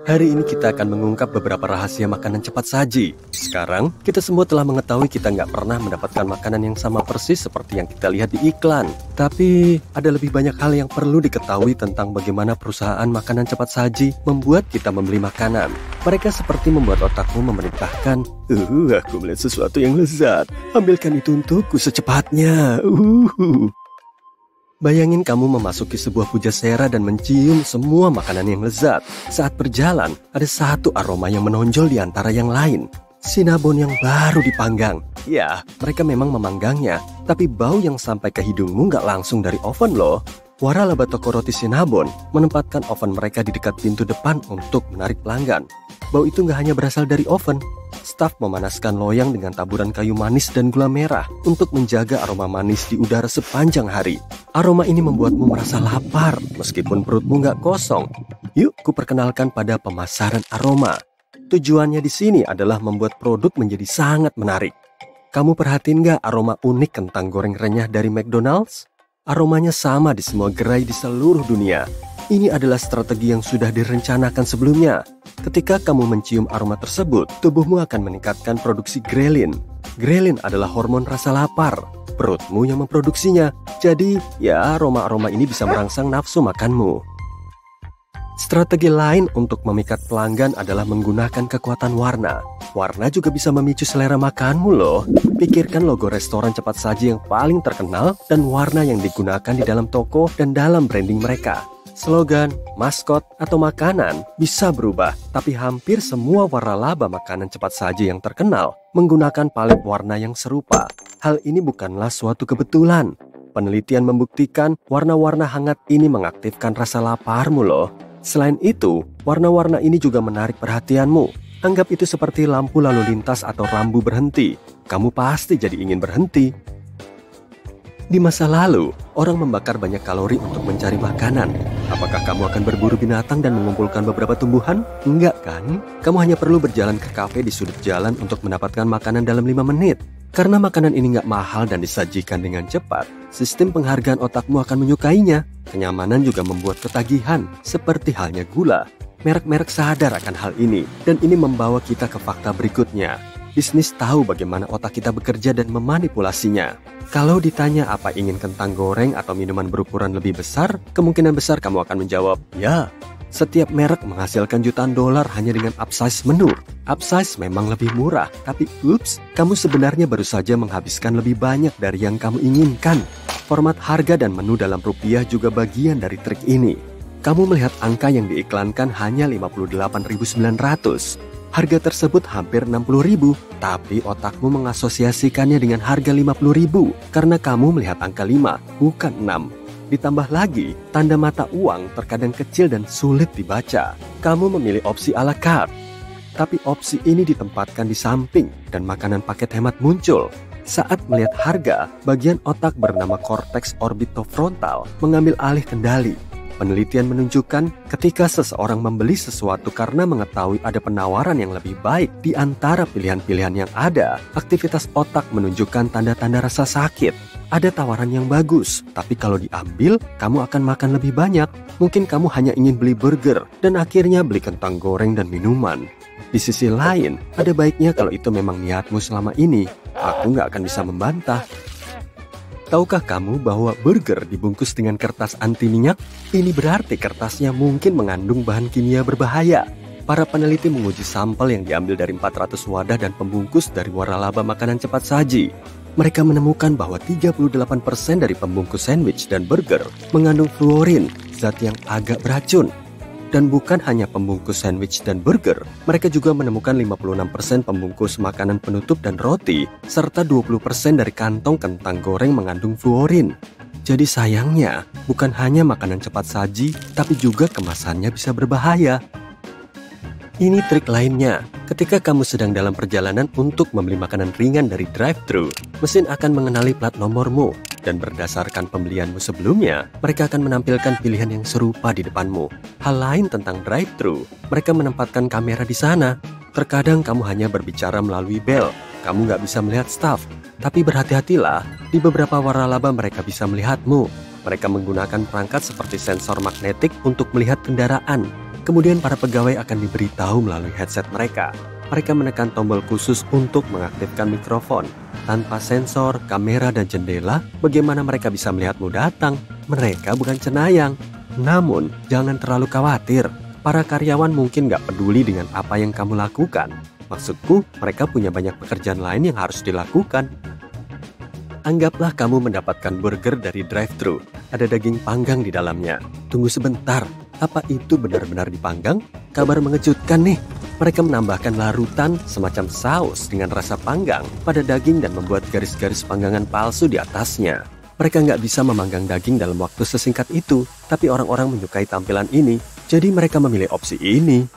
Hari ini kita akan mengungkap beberapa rahasia makanan cepat saji. Sekarang, kita semua telah mengetahui kita nggak pernah mendapatkan makanan yang sama persis seperti yang kita lihat di iklan. Tapi, ada lebih banyak hal yang perlu diketahui tentang bagaimana perusahaan makanan cepat saji membuat kita membeli makanan. Mereka seperti membuat otakmu memerintahkan, aku melihat sesuatu yang lezat. Ambilkan itu untukku secepatnya. Bayangin kamu memasuki sebuah pujasera dan mencium semua makanan yang lezat. Saat berjalan, ada satu aroma yang menonjol di antara yang lain. Cinnamon yang baru dipanggang. Ya, mereka memang memanggangnya, tapi bau yang sampai ke hidungmu nggak langsung dari oven loh. Waralaba toko roti Cinnamon menempatkan oven mereka di dekat pintu depan untuk menarik pelanggan. Bau itu nggak hanya berasal dari oven. Staf memanaskan loyang dengan taburan kayu manis dan gula merah untuk menjaga aroma manis di udara sepanjang hari. Aroma ini membuatmu merasa lapar meskipun perutmu nggak kosong. Yuk, kuperkenalkan pada pemasaran aroma. Tujuannya di sini adalah membuat produk menjadi sangat menarik. Kamu perhatiin nggak aroma unik kentang goreng renyah dari McDonald's? Aromanya sama di semua gerai di seluruh dunia. Ini adalah strategi yang sudah direncanakan sebelumnya. Ketika kamu mencium aroma tersebut, tubuhmu akan meningkatkan produksi grelin. Grelin adalah hormon rasa lapar. Perutmu yang memproduksinya. Jadi, ya aroma-aroma ini bisa merangsang nafsu makanmu. Strategi lain untuk memikat pelanggan adalah menggunakan kekuatan warna. Warna juga bisa memicu selera makanmu loh. Pikirkan logo restoran cepat saji yang paling terkenal dan warna yang digunakan di dalam toko dan dalam branding mereka. Slogan, maskot, atau makanan bisa berubah, tapi hampir semua waralaba makanan cepat saji yang terkenal menggunakan palet warna yang serupa. Hal ini bukanlah suatu kebetulan. Penelitian membuktikan warna-warna hangat ini mengaktifkan rasa laparmu loh. Selain itu, warna-warna ini juga menarik perhatianmu. Anggap itu seperti lampu lalu lintas atau rambu berhenti. Kamu pasti jadi ingin berhenti. Di masa lalu, orang membakar banyak kalori untuk mencari makanan. Apakah kamu akan berburu binatang dan mengumpulkan beberapa tumbuhan? Enggak kan? Kamu hanya perlu berjalan ke kafe di sudut jalan untuk mendapatkan makanan dalam 5 menit. Karena makanan ini nggak mahal dan disajikan dengan cepat, sistem penghargaan otakmu akan menyukainya. Kenyamanan juga membuat ketagihan, seperti halnya gula. Merek-merek sadar akan hal ini, dan ini membawa kita ke fakta berikutnya. Bisnis tahu bagaimana otak kita bekerja dan memanipulasinya. Kalau ditanya apa ingin kentang goreng atau minuman berukuran lebih besar, kemungkinan besar kamu akan menjawab, ya. Setiap merek menghasilkan jutaan dolar hanya dengan upsize menu. Upsize memang lebih murah, tapi kamu sebenarnya baru saja menghabiskan lebih banyak dari yang kamu inginkan. Format harga dan menu dalam rupiah juga bagian dari trik ini. Kamu melihat angka yang diiklankan hanya 58.900. Harga tersebut hampir 60.000, tapi otakmu mengasosiasikannya dengan harga 50.000 karena kamu melihat angka 5, bukan 6. Ditambah lagi, tanda mata uang terkadang kecil dan sulit dibaca. Kamu memilih opsi à la carte, tapi opsi ini ditempatkan di samping dan makanan paket hemat muncul. Saat melihat harga, bagian otak bernama cortex orbitofrontal mengambil alih kendali. Penelitian menunjukkan ketika seseorang membeli sesuatu karena mengetahui ada penawaran yang lebih baik di antara pilihan-pilihan yang ada, aktivitas otak menunjukkan tanda-tanda rasa sakit. Ada tawaran yang bagus, tapi kalau diambil, kamu akan makan lebih banyak. Mungkin kamu hanya ingin beli burger dan akhirnya beli kentang goreng dan minuman. Di sisi lain, ada baiknya kalau itu memang niatmu selama ini. Aku nggak akan bisa membantah. Tahukah kamu bahwa burger dibungkus dengan kertas anti minyak? Ini berarti kertasnya mungkin mengandung bahan kimia berbahaya. Para peneliti menguji sampel yang diambil dari 400 wadah dan pembungkus dari waralaba makanan cepat saji. Mereka menemukan bahwa 38% dari pembungkus sandwich dan burger mengandung fluorin, zat yang agak beracun. Dan bukan hanya pembungkus sandwich dan burger, mereka juga menemukan 56% pembungkus makanan penutup dan roti, serta 20% dari kantong kentang goreng mengandung fluorin. Jadi sayangnya, bukan hanya makanan cepat saji, tapi juga kemasannya bisa berbahaya. Ini trik lainnya. Ketika kamu sedang dalam perjalanan untuk membeli makanan ringan dari drive-thru, mesin akan mengenali plat nomormu. Dan berdasarkan pembelianmu sebelumnya, mereka akan menampilkan pilihan yang serupa di depanmu. Hal lain tentang drive-thru, mereka menempatkan kamera di sana. Terkadang kamu hanya berbicara melalui bel, kamu nggak bisa melihat staf. Tapi berhati-hatilah, di beberapa waralaba mereka bisa melihatmu. Mereka menggunakan perangkat seperti sensor magnetik untuk melihat kendaraan. Kemudian para pegawai akan diberitahu melalui headset mereka. Mereka menekan tombol khusus untuk mengaktifkan mikrofon. Tanpa sensor, kamera, dan jendela, bagaimana mereka bisa melihatmu datang? Mereka bukan cenayang. Namun, jangan terlalu khawatir. Para karyawan mungkin nggak peduli dengan apa yang kamu lakukan. Maksudku, mereka punya banyak pekerjaan lain yang harus dilakukan. Anggaplah kamu mendapatkan burger dari drive-thru. Ada daging panggang di dalamnya. Tunggu sebentar, apa itu benar-benar dipanggang? Kabar mengejutkan nih. Mereka menambahkan larutan semacam saus dengan rasa panggang pada daging dan membuat garis-garis panggangan palsu di atasnya. Mereka nggak bisa memanggang daging dalam waktu sesingkat itu, tapi orang-orang menyukai tampilan ini, jadi mereka memilih opsi ini.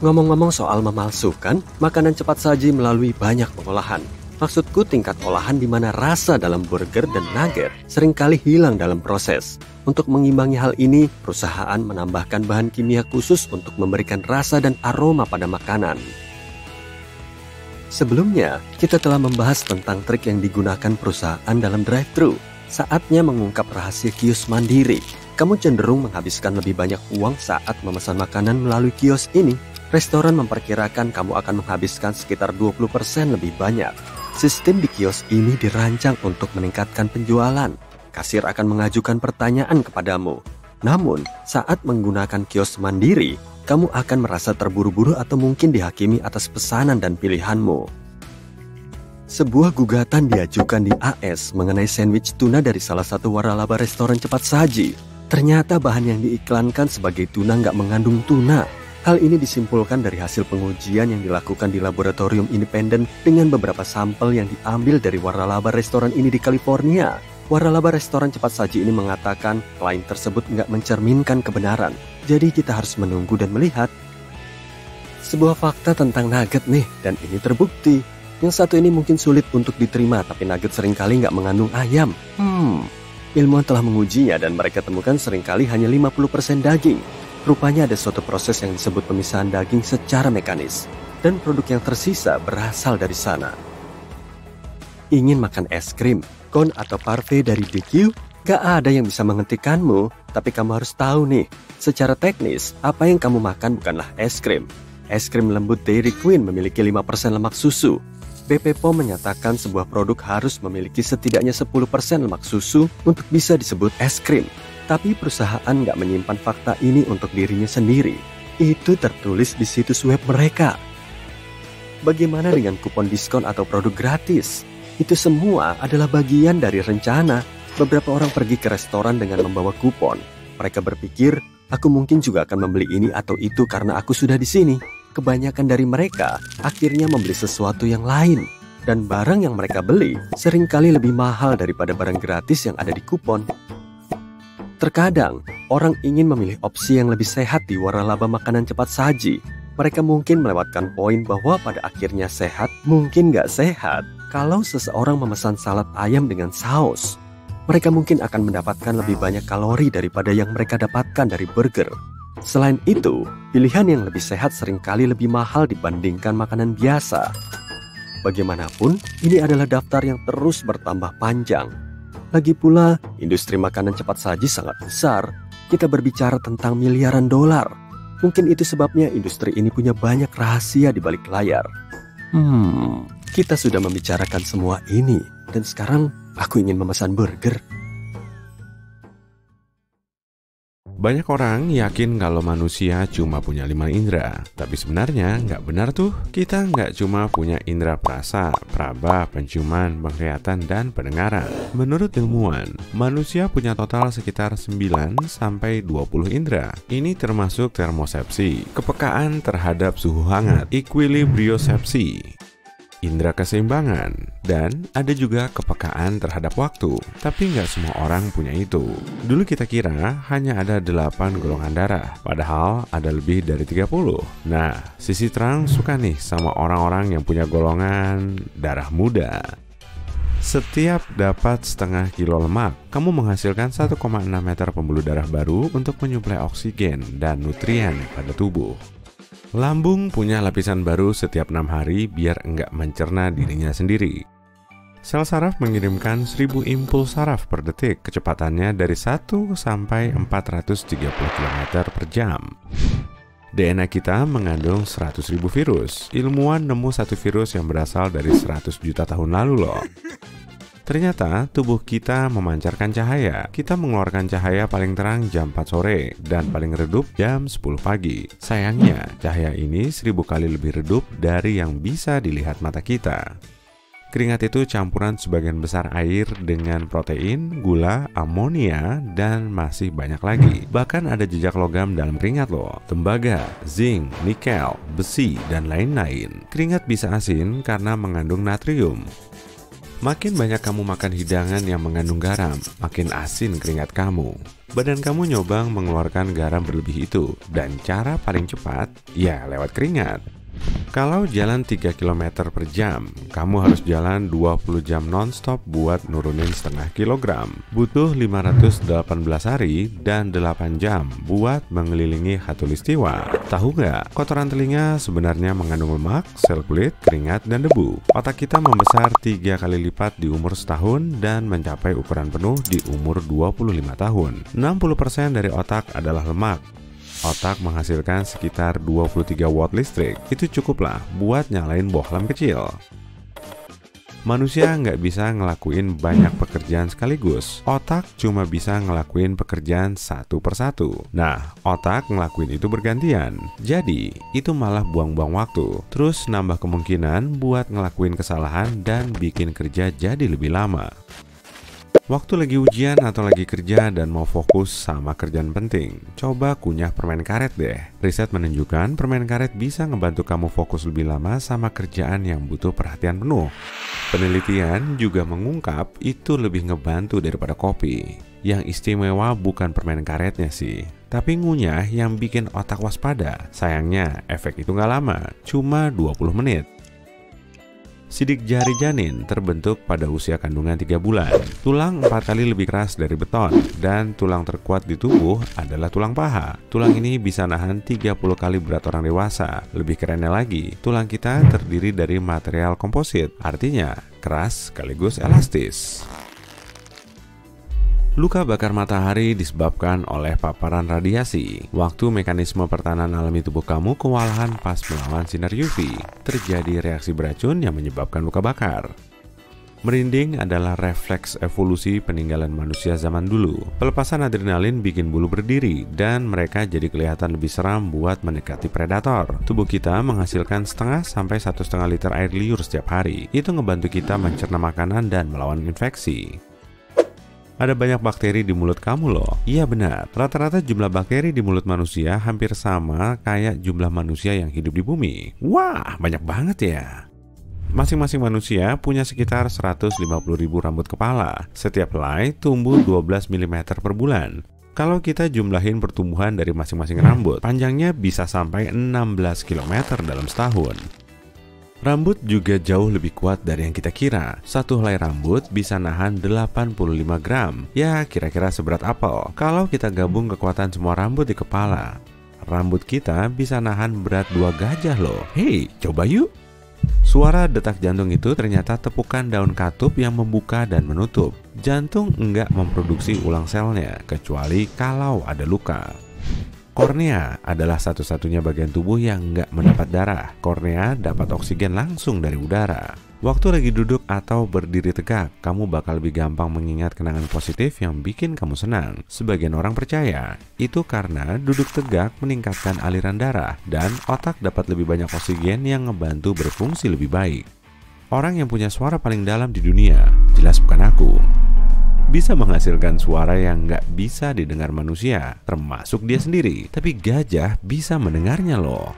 Ngomong-ngomong soal memalsukan, makanan cepat saji melalui banyak pengolahan. Maksudku tingkat olahan di mana rasa dalam burger dan nugget seringkali hilang dalam proses. Untuk mengimbangi hal ini, perusahaan menambahkan bahan kimia khusus untuk memberikan rasa dan aroma pada makanan. Sebelumnya, kita telah membahas tentang trik yang digunakan perusahaan dalam drive-thru. Saatnya mengungkap rahasia kios mandiri. Kamu cenderung menghabiskan lebih banyak uang saat memesan makanan melalui kios ini. Restoran memperkirakan kamu akan menghabiskan sekitar 20% lebih banyak. Sistem di kios ini dirancang untuk meningkatkan penjualan. Kasir akan mengajukan pertanyaan kepadamu. Namun, saat menggunakan kios mandiri, kamu akan merasa terburu-buru atau mungkin dihakimi atas pesanan dan pilihanmu. Sebuah gugatan diajukan di AS mengenai sandwich tuna dari salah satu waralaba restoran cepat saji. Ternyata bahan yang diiklankan sebagai tuna nggak mengandung tuna. Hal ini disimpulkan dari hasil pengujian yang dilakukan di laboratorium independen dengan beberapa sampel yang diambil dari waralaba restoran ini di California. Waralaba restoran cepat saji ini mengatakan klaim tersebut nggak mencerminkan kebenaran. Jadi kita harus menunggu dan melihat. Sebuah fakta tentang nugget nih, dan ini terbukti. Yang satu ini mungkin sulit untuk diterima, tapi nugget seringkali nggak mengandung ayam. Ilmuwan telah mengujinya dan mereka temukan seringkali hanya 50% daging. Rupanya ada suatu proses yang disebut pemisahan daging secara mekanis, dan produk yang tersisa berasal dari sana. Ingin makan es krim, cone atau parfait dari DQ? Gak ada yang bisa menghentikanmu, tapi kamu harus tahu nih, secara teknis, apa yang kamu makan bukanlah es krim. Es krim lembut Dairy Queen memiliki 5% lemak susu. BP POM menyatakan sebuah produk harus memiliki setidaknya 10% lemak susu untuk bisa disebut es krim. Tapi perusahaan nggak menyimpan fakta ini untuk dirinya sendiri. Itu tertulis di situs web mereka. Bagaimana dengan kupon diskon atau produk gratis? Itu semua adalah bagian dari rencana. Beberapa orang pergi ke restoran dengan membawa kupon. Mereka berpikir, aku mungkin juga akan membeli ini atau itu karena aku sudah di sini. Kebanyakan dari mereka akhirnya membeli sesuatu yang lain. Dan barang yang mereka beli seringkali lebih mahal daripada barang gratis yang ada di kupon. Terkadang, orang ingin memilih opsi yang lebih sehat di waralaba makanan cepat saji. Mereka mungkin melewatkan poin bahwa pada akhirnya sehat, mungkin nggak sehat. Kalau seseorang memesan salad ayam dengan saus, mereka mungkin akan mendapatkan lebih banyak kalori daripada yang mereka dapatkan dari burger. Selain itu, pilihan yang lebih sehat seringkali lebih mahal dibandingkan makanan biasa. Bagaimanapun, ini adalah daftar yang terus bertambah panjang. Lagi pula, industri makanan cepat saji sangat besar. Kita berbicara tentang miliaran dolar. Mungkin itu sebabnya industri ini punya banyak rahasia di balik layar. Kita sudah membicarakan semua ini, dan sekarang aku ingin memesan burger. Banyak orang yakin kalau manusia cuma punya 5 indera, tapi sebenarnya nggak benar tuh. Kita nggak cuma punya indera perasa, peraba, penciuman, penglihatan, dan pendengaran. Menurut ilmuwan, manusia punya total sekitar 9-20 indera. Ini termasuk termosepsi, kepekaan terhadap suhu hangat, equilibriosepsi, indera keseimbangan, dan ada juga kepekaan terhadap waktu. Tapi nggak semua orang punya itu. Dulu kita kira hanya ada 8 golongan darah, padahal ada lebih dari 30. Nah, sisi terang suka nih sama orang-orang yang punya golongan darah muda. Setiap dapat setengah kilo lemak, kamu menghasilkan 1,6 meter pembuluh darah baru untuk menyuplai oksigen dan nutrien pada tubuh. Lambung punya lapisan baru setiap 6 hari biar enggak mencerna dirinya sendiri. Sel saraf mengirimkan 1000 impuls saraf per detik, kecepatannya dari 1 sampai 430 km per jam. DNA kita mengandung 100.000 virus. Ilmuwan nemu satu virus yang berasal dari 100 juta tahun lalu loh. Ternyata tubuh kita memancarkan cahaya. Kita mengeluarkan cahaya paling terang jam 4 sore dan paling redup jam 10 pagi. Sayangnya, cahaya ini 1000 kali lebih redup dari yang bisa dilihat mata kita. Keringat itu campuran sebagian besar air dengan protein, gula, amonia, dan masih banyak lagi. Bahkan ada jejak logam dalam keringat loh. Tembaga, zinc, nikel, besi, dan lain-lain. Keringat bisa asin karena mengandung natrium. Makin banyak kamu makan hidangan yang mengandung garam, makin asin keringat kamu. Badan kamu nyobang mengeluarkan garam berlebih itu, dan cara paling cepat, ya lewat keringat. Kalau jalan 3 km per jam, kamu harus jalan 20 jam non-stop buat nurunin setengah kilogram. Butuh 518 hari dan 8 jam buat mengelilingi khatulistiwa. Tahu nggak, kotoran telinga sebenarnya mengandung lemak, sel kulit, keringat, dan debu. Otak kita membesar 3 kali lipat di umur setahun dan mencapai ukuran penuh di umur 25 tahun. 60% dari otak adalah lemak. Otak menghasilkan sekitar 23 watt listrik. Itu cukuplah buat nyalain bohlam kecil. Manusia nggak bisa ngelakuin banyak pekerjaan sekaligus. Otak cuma bisa ngelakuin pekerjaan satu persatu. Nah, otak ngelakuin itu bergantian. Jadi, itu malah buang-buang waktu. Terus nambah kemungkinan buat ngelakuin kesalahan dan bikin kerja jadi lebih lama. Waktu lagi ujian atau lagi kerja dan mau fokus sama kerjaan penting, coba kunyah permen karet deh. Riset menunjukkan permen karet bisa ngebantu kamu fokus lebih lama sama kerjaan yang butuh perhatian penuh. Penelitian juga mengungkap itu lebih ngebantu daripada kopi. Yang istimewa bukan permen karetnya sih, tapi ngunyah yang bikin otak waspada. Sayangnya, efek itu nggak lama, cuma 20 menit. Sidik jari janin terbentuk pada usia kandungan 3 bulan. Tulang 4 kali lebih keras dari beton, dan tulang terkuat di tubuh adalah tulang paha. Tulang ini bisa nahan 30 kali berat orang dewasa. Lebih kerennya lagi, tulang kita terdiri dari material komposit, artinya keras sekaligus elastis. Luka bakar matahari disebabkan oleh paparan radiasi. Waktu mekanisme pertahanan alami tubuh kamu kewalahan pas melawan sinar UV, terjadi reaksi beracun yang menyebabkan luka bakar. Merinding adalah refleks evolusi peninggalan manusia zaman dulu. Pelepasan adrenalin bikin bulu berdiri, dan mereka jadi kelihatan lebih seram buat mendekati predator. Tubuh kita menghasilkan 0,5–1,5 liter air liur setiap hari. Itu ngebantu kita mencerna makanan dan melawan infeksi. Ada banyak bakteri di mulut kamu loh. Iya benar, rata-rata jumlah bakteri di mulut manusia hampir sama kayak jumlah manusia yang hidup di bumi. Wah, banyak banget ya. Masing-masing manusia punya sekitar 150.000 rambut kepala. Setiap helai tumbuh 12 mm per bulan. Kalau kita jumlahin pertumbuhan dari masing-masing rambut, panjangnya bisa sampai 16 km dalam setahun. Rambut juga jauh lebih kuat dari yang kita kira. Satu helai rambut bisa nahan 85 gram. Ya, kira-kira seberat apel. Kalau kita gabung kekuatan semua rambut di kepala, rambut kita bisa nahan berat 2 gajah loh. Hei, coba yuk. Suara detak jantung itu ternyata tepukan daun katup yang membuka dan menutup. Jantung enggak memproduksi ulang selnya, kecuali kalau ada luka. Kornea adalah satu-satunya bagian tubuh yang nggak mendapat darah. Kornea dapat oksigen langsung dari udara. Waktu lagi duduk atau berdiri tegak, kamu bakal lebih gampang mengingat kenangan positif yang bikin kamu senang. Sebagian orang percaya, itu karena duduk tegak meningkatkan aliran darah dan otak dapat lebih banyak oksigen yang ngebantu berfungsi lebih baik. Orang yang punya suara paling dalam di dunia, jelas bukan aku. Bisa menghasilkan suara yang nggak bisa didengar manusia, termasuk dia sendiri. Tapi gajah bisa mendengarnya loh.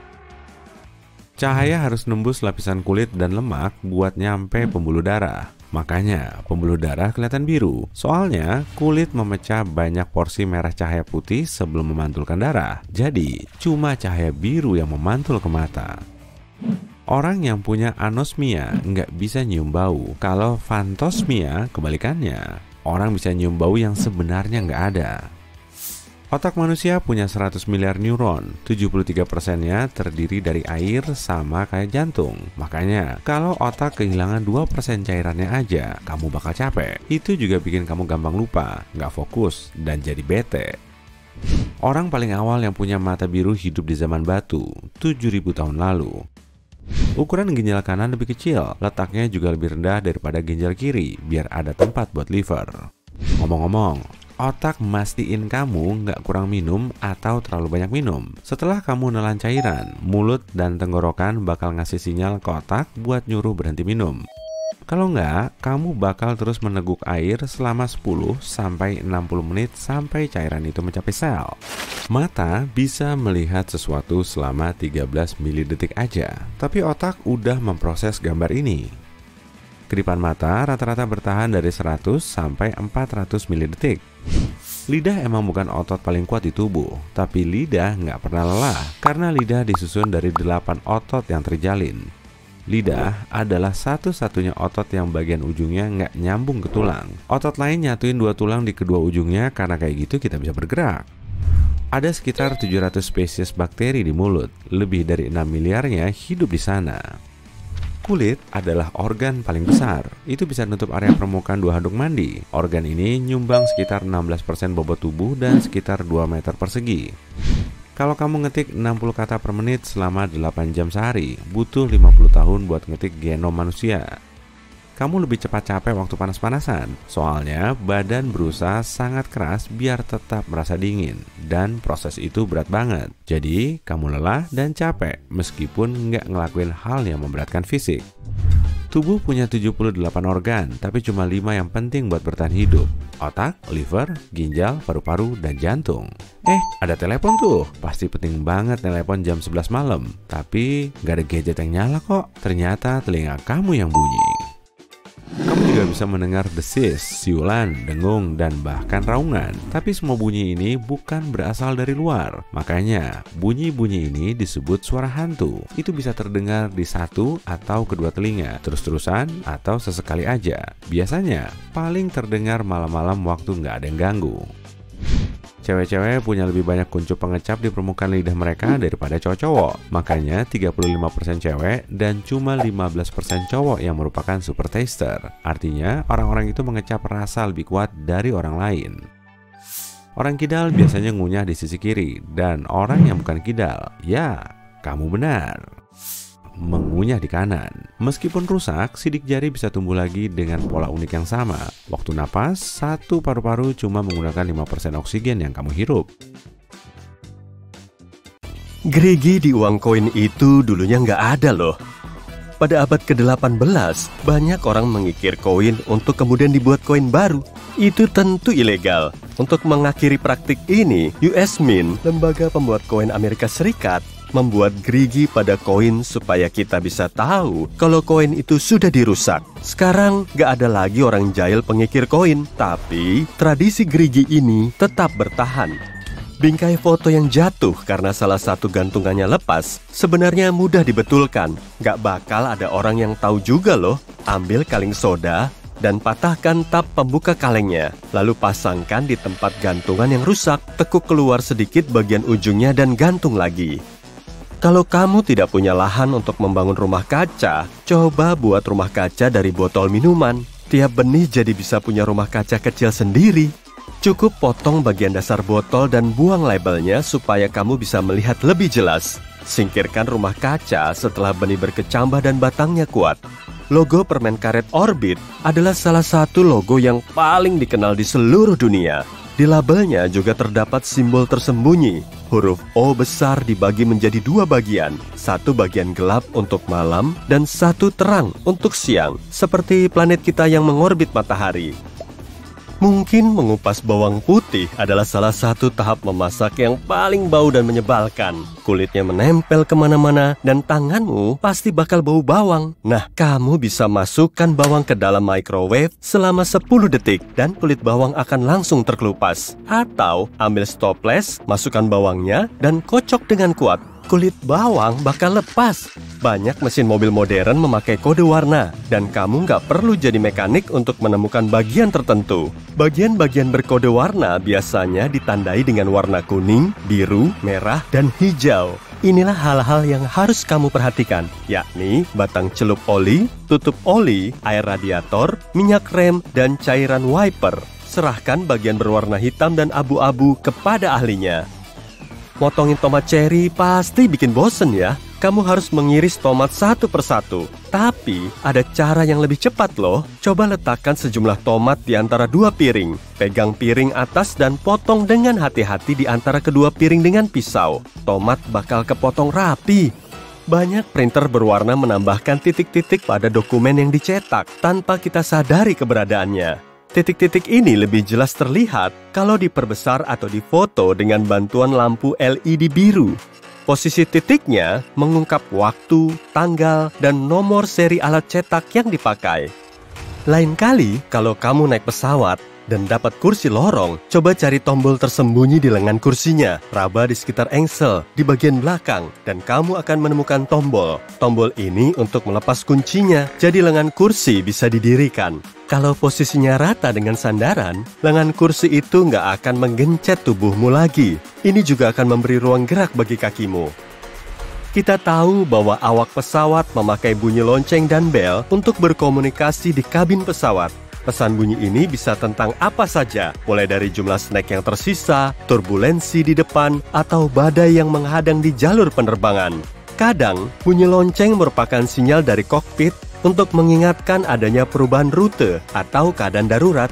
Cahaya harus nembus lapisan kulit dan lemak buat nyampe pembuluh darah. Makanya pembuluh darah kelihatan biru. Soalnya kulit memecah banyak porsi merah cahaya putih sebelum memantulkan darah. Jadi cuma cahaya biru yang memantul ke mata. Orang yang punya anosmia nggak bisa nyium bau. Kalau fantosmia kebalikannya. Orang bisa nyium bau yang sebenarnya nggak ada. Otak manusia punya 100 miliar neuron, 73%-nya terdiri dari air sama kayak jantung. Makanya, kalau otak kehilangan 2% cairannya aja, kamu bakal capek. Itu juga bikin kamu gampang lupa, nggak fokus, dan jadi bete. Orang paling awal yang punya mata biru hidup di zaman batu, 7.000 tahun lalu. Ukuran ginjal kanan lebih kecil, letaknya juga lebih rendah daripada ginjal kiri, biar ada tempat buat liver. Ngomong-ngomong, otak mastiin kamu nggak kurang minum atau terlalu banyak minum. Setelah kamu nelan cairan, mulut dan tenggorokan bakal ngasih sinyal ke otak buat nyuruh berhenti minum. Kalau nggak, kamu bakal terus meneguk air selama 10-60 menit sampai cairan itu mencapai sel. Mata bisa melihat sesuatu selama 13 milidetik aja, tapi otak udah memproses gambar ini. Kedipan mata rata-rata bertahan dari 100 sampai 400 milidetik. Lidah emang bukan otot paling kuat di tubuh, tapi lidah nggak pernah lelah karena lidah disusun dari 8 otot yang terjalin. Lidah adalah satu-satunya otot yang bagian ujungnya nggak nyambung ke tulang. Otot lain nyatuin 2 tulang di kedua ujungnya, karena kayak gitu kita bisa bergerak. Ada sekitar 700 spesies bakteri di mulut, lebih dari 6 miliarnya hidup di sana. Kulit adalah organ paling besar. Itu bisa nutup area permukaan 2 handuk mandi. Organ ini nyumbang sekitar 16% bobot tubuh dan sekitar 2 meter persegi. Kalau kamu ngetik 60 kata per menit selama 8 jam sehari, butuh 50 tahun buat ngetik genom manusia. Kamu lebih cepat capek waktu panas-panasan. Soalnya badan berusaha sangat keras biar tetap merasa dingin. Dan proses itu berat banget. Jadi kamu lelah dan capek meskipun nggak ngelakuin hal yang memberatkan fisik. Tubuh punya 78 organ, tapi cuma 5 yang penting buat bertahan hidup. Otak, liver, ginjal, paru-paru, dan jantung. Ada telepon tuh. Pasti penting banget telepon jam 11 malam. Tapi nggak ada gadget yang nyala kok. Ternyata telinga kamu yang bunyi. Kamu juga bisa mendengar desis, siulan, dengung, dan bahkan raungan. Tapi semua bunyi ini bukan berasal dari luar. Makanya, bunyi-bunyi ini disebut suara hantu. Itu bisa terdengar di satu atau kedua telinga, terus-terusan atau sesekali aja. Biasanya, paling terdengar malam-malam waktu nggak ada yang ganggu. Cewek-cewek punya lebih banyak kuncup pengecap di permukaan lidah mereka daripada cowok-cowok. Makanya 35% cewek dan cuma 15% cowok yang merupakan super taster. Artinya orang-orang itu mengecap rasa lebih kuat dari orang lain. Orang kidal biasanya ngunyah di sisi kiri, dan orang yang bukan kidal, ya kamu benar, mengunyah di kanan. Meskipun rusak, sidik jari bisa tumbuh lagi dengan pola unik yang sama. Waktu napas, satu paru-paru cuma menggunakan 5% oksigen yang kamu hirup. Gerigi di uang koin itu dulunya nggak ada loh. Pada abad ke-18, banyak orang mengikir koin untuk kemudian dibuat koin baru. Itu tentu ilegal. Untuk mengakhiri praktik ini, US Mint, lembaga pembuat koin Amerika Serikat, membuat gerigi pada koin supaya kita bisa tahu kalau koin itu sudah dirusak. Sekarang gak ada lagi orang jahil pengikir koin, tapi tradisi gerigi ini tetap bertahan. Bingkai foto yang jatuh karena salah satu gantungannya lepas sebenarnya mudah dibetulkan. Gak bakal ada orang yang tahu juga loh. Ambil kaleng soda dan patahkan tap pembuka kalengnya. Lalu pasangkan di tempat gantungan yang rusak. Tekuk keluar sedikit bagian ujungnya dan gantung lagi. Kalau kamu tidak punya lahan untuk membangun rumah kaca, coba buat rumah kaca dari botol minuman. Tiap benih jadi bisa punya rumah kaca kecil sendiri. Cukup potong bagian dasar botol dan buang labelnya supaya kamu bisa melihat lebih jelas. Singkirkan rumah kaca setelah benih berkecambah dan batangnya kuat. Logo permen karet Orbit adalah salah satu logo yang paling dikenal di seluruh dunia. Di labelnya juga terdapat simbol tersembunyi. Huruf O besar dibagi menjadi 2 bagian. Satu bagian gelap untuk malam dan satu terang untuk siang. Seperti planet kita yang mengorbit matahari. Mungkin mengupas bawang putih adalah salah satu tahap memasak yang paling bau dan menyebalkan. Kulitnya menempel kemana-mana dan tanganmu pasti bakal bau bawang. Nah, kamu bisa masukkan bawang ke dalam microwave selama 10 detik dan kulit bawang akan langsung terkelupas. Atau ambil stoples, masukkan bawangnya dan kocok dengan kuat. kulit bawang bakal lepas. Banyak mesin mobil modern memakai kode warna, dan kamu nggak perlu jadi mekanik untuk menemukan bagian tertentu. Bagian-bagian berkode warna biasanya ditandai dengan warna kuning, biru, merah, dan hijau. Inilah hal-hal yang harus kamu perhatikan, yakni batang celup oli, tutup oli, air radiator, minyak rem, dan cairan wiper. Serahkan bagian berwarna hitam dan abu-abu kepada ahlinya. Motongin tomat cherry pasti bikin bosen ya. Kamu harus mengiris tomat satu persatu. Tapi ada cara yang lebih cepat loh. Coba letakkan sejumlah tomat di antara 2 piring. Pegang piring atas dan potong dengan hati-hati di antara kedua piring dengan pisau. Tomat bakal kepotong rapi. Banyak printer berwarna menambahkan titik-titik pada dokumen yang dicetak tanpa kita sadari keberadaannya. Titik-titik ini lebih jelas terlihat kalau diperbesar atau difoto dengan bantuan lampu LED biru. Posisi titiknya mengungkap waktu, tanggal, dan nomor seri alat cetak yang dipakai. Lain kali, kalau kamu naik pesawat dan dapat kursi lorong, coba cari tombol tersembunyi di lengan kursinya. Raba di sekitar engsel, di bagian belakang, dan kamu akan menemukan tombol. Tombol ini untuk melepas kuncinya, jadi lengan kursi bisa didirikan. Kalau posisinya rata dengan sandaran, lengan kursi itu nggak akan menggencet tubuhmu lagi. Ini juga akan memberi ruang gerak bagi kakimu. Kita tahu bahwa awak pesawat memakai bunyi lonceng dan bel untuk berkomunikasi di kabin pesawat. Pesan bunyi ini bisa tentang apa saja, mulai dari jumlah snack yang tersisa, turbulensi di depan, atau badai yang menghadang di jalur penerbangan. Kadang, bunyi lonceng merupakan sinyal dari kokpit untuk mengingatkan adanya perubahan rute atau keadaan darurat.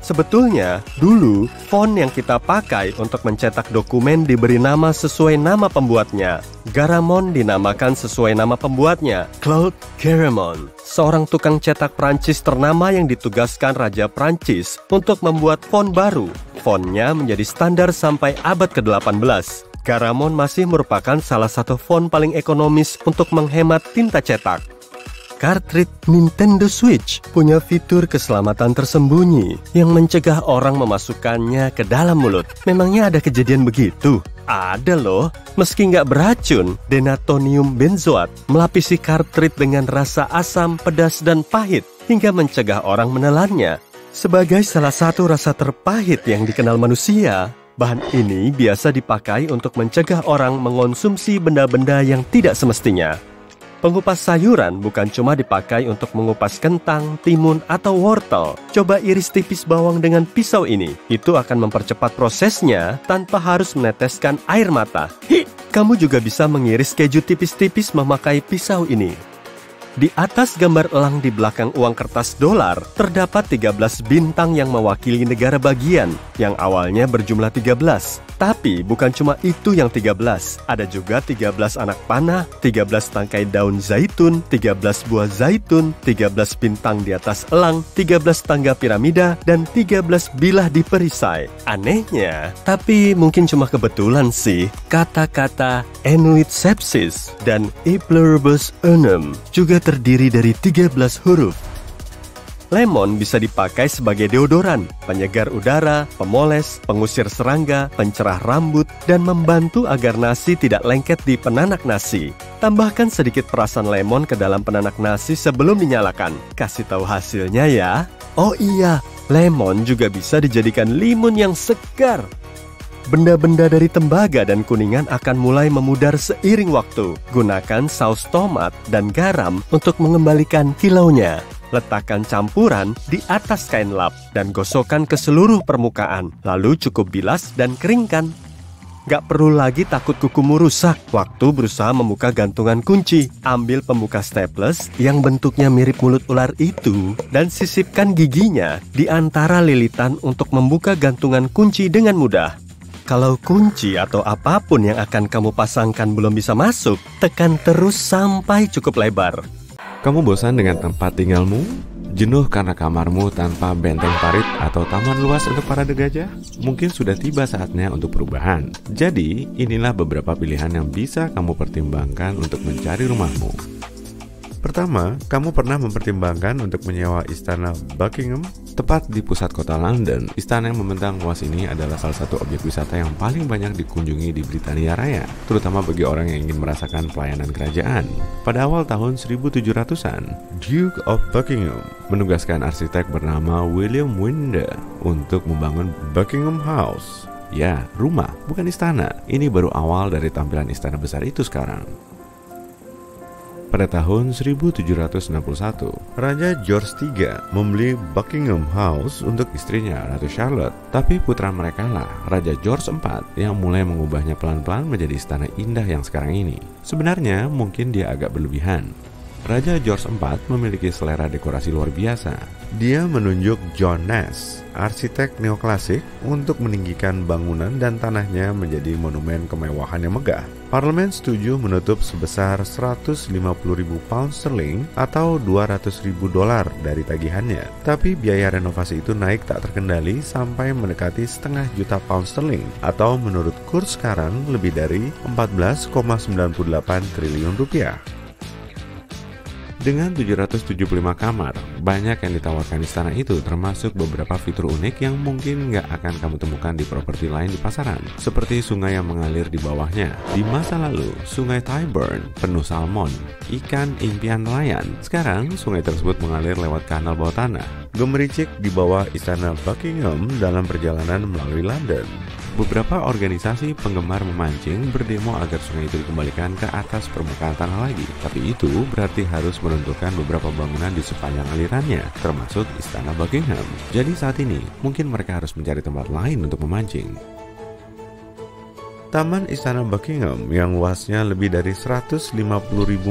Sebetulnya, dulu font yang kita pakai untuk mencetak dokumen diberi nama sesuai nama pembuatnya. Garamond dinamakan sesuai nama pembuatnya, Claude Garamond, seorang tukang cetak Prancis ternama yang ditugaskan Raja Prancis untuk membuat font baru. Fontnya menjadi standar sampai abad ke-18. Garamond masih merupakan salah satu font paling ekonomis untuk menghemat tinta cetak. Cartridge Nintendo Switch punya fitur keselamatan tersembunyi yang mencegah orang memasukkannya ke dalam mulut. Memangnya ada kejadian begitu? Ada loh. Meski nggak beracun, denatonium benzoat melapisi cartridge dengan rasa asam, pedas, dan pahit hingga mencegah orang menelannya. Sebagai salah satu rasa terpahit yang dikenal manusia, bahan ini biasa dipakai untuk mencegah orang mengonsumsi benda-benda yang tidak semestinya. Pengupas sayuran bukan cuma dipakai untuk mengupas kentang, timun, atau wortel. Coba iris tipis bawang dengan pisau ini. Itu akan mempercepat prosesnya tanpa harus meneteskan air mata. Kamu juga bisa mengiris keju tipis-tipis memakai pisau ini. Di atas gambar elang di belakang uang kertas dolar, terdapat 13 bintang yang mewakili negara bagian, yang awalnya berjumlah 13. Tapi bukan cuma itu yang 13, ada juga 13 anak panah, 13 tangkai daun zaitun, 13 buah zaitun, 13 bintang di atas elang, 13 tangga piramida, dan 13 bilah di perisai. Anehnya, tapi mungkin cuma kebetulan sih, kata-kata Enuit Sepsis dan Epluribus Unum juga terdiri dari 13 huruf. Lemon bisa dipakai sebagai deodoran, penyegar udara, pemoles, pengusir serangga, pencerah rambut, dan membantu agar nasi tidak lengket di penanak nasi. Tambahkan sedikit perasan lemon ke dalam penanak nasi sebelum dinyalakan. Kasih tahu hasilnya ya. Oh iya, lemon juga bisa dijadikan limun yang segar. Benda-benda dari tembaga dan kuningan akan mulai memudar seiring waktu. Gunakan saus tomat dan garam untuk mengembalikan kilaunya. Letakkan campuran di atas kain lap dan gosokkan ke seluruh permukaan. Lalu cukup bilas dan keringkan. Gak perlu lagi takut kukumu rusak waktu berusaha membuka gantungan kunci. Ambil pembuka staples yang bentuknya mirip mulut ular itu dan sisipkan giginya di antara lilitan untuk membuka gantungan kunci dengan mudah. Kalau kunci atau apapun yang akan kamu pasangkan belum bisa masuk, tekan terus sampai cukup lebar. Kamu bosan dengan tempat tinggalmu? Jenuh karena kamarmu tanpa benteng parit atau taman luas untuk para gajah? Mungkin sudah tiba saatnya untuk perubahan. Jadi, inilah beberapa pilihan yang bisa kamu pertimbangkan untuk mencari rumahmu. Pertama, kamu pernah mempertimbangkan untuk menyewa istana Buckingham? Tepat di pusat kota London, istana yang membentang luas ini adalah salah satu objek wisata yang paling banyak dikunjungi di Britania Raya, terutama bagi orang yang ingin merasakan pelayanan kerajaan. Pada awal tahun 1700-an, Duke of Buckingham menugaskan arsitek bernama William Wyndham untuk membangun Buckingham House. Ya, rumah, bukan istana. Ini baru awal dari tampilan istana besar itu sekarang. Pada tahun 1761, Raja George III membeli Buckingham House untuk istrinya, Ratu Charlotte. Tapi putra mereka lah, Raja George IV, yang mulai mengubahnya pelan-pelan menjadi istana indah yang sekarang ini. Sebenarnya mungkin dia agak berlebihan. Raja George IV memiliki selera dekorasi luar biasa. Dia menunjuk John Nash, arsitek neoklasik, untuk meninggikan bangunan dan tanahnya menjadi monumen kemewahan yang megah. Parlemen setuju menutup sebesar 150.000 pound sterling atau 200.000 dolar dari tagihannya. Tapi biaya renovasi itu naik tak terkendali sampai mendekati setengah juta pound sterling atau menurut kurs sekarang lebih dari 14,98 triliun rupiah. Dengan 775 kamar, banyak yang ditawarkan istana itu, termasuk beberapa fitur unik yang mungkin nggak akan kamu temukan di properti lain di pasaran, seperti sungai yang mengalir di bawahnya. Di masa lalu, sungai Tyburn penuh salmon, ikan impian nelayan. Sekarang, sungai tersebut mengalir lewat kanal bawah tanah, gemericik di bawah istana Buckingham dalam perjalanan melalui London. Beberapa organisasi penggemar memancing berdemo agar sungai itu dikembalikan ke atas permukaan tanah lagi. Tapi itu berarti harus menentukan beberapa bangunan di sepanjang alirannya, termasuk istana Buckingham. Jadi saat ini, mungkin mereka harus mencari tempat lain untuk memancing. Taman Istana Buckingham yang luasnya lebih dari 150.000